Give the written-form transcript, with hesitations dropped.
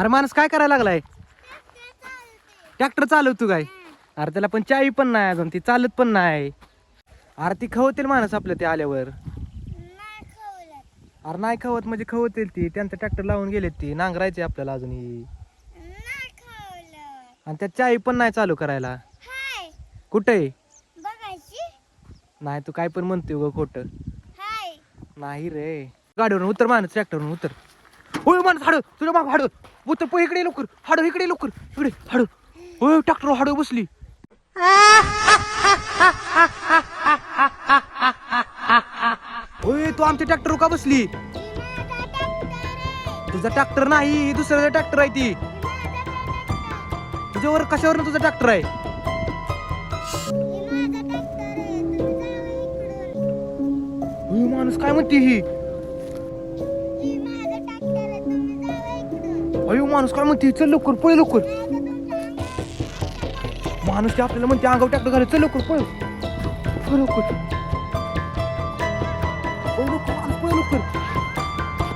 अरे माणूस काय करायला लागलाय? ट्रॅक्टर चालवतो काय? अरे त्याला पण चावी पण नाही अजून, ती चालत पण नाही. अरे ती खवतील माणूस आपल्या ते आल्यावर. अरे नाही खवत म्हणजे खवतील ती, त्यांचं ट्रॅक्टर लावून गेलेत ती, नांगरायचे आपल्याला अजून ही. आणि त्यात चावी पण नाही चालू करायला. कुठे? नाही तू काय पण म्हणतोय ग खोट. नाही रे. गाडीवरून उतर माणूस, ट्रॅक्टरवरून उतर. होय माणूस हाड, तुझ्या माग हाड. उतर पळ इकडे लवकर, हाड इकडे लवकर, इकडे हाड. होय ट्रॅक्टर हाड बसली. होय तू आमच्या ट्रॅक्टर का बसली? तुझा ट्रॅक्टर नाही, दुसऱ्याचा ट्रॅक्टर आहे ती. तुझ्यावर कशावर तुझा ट्रॅक्टर आहे? माणूस काय म्हणते ही? अयो माणूस काय म्हणते? चल लवकर पळ लवकर. माणूस ते आपल्याला म्हणते अंगावर ट्रॅक्टर घाल, चल लवकर पळ. पळ लवकर.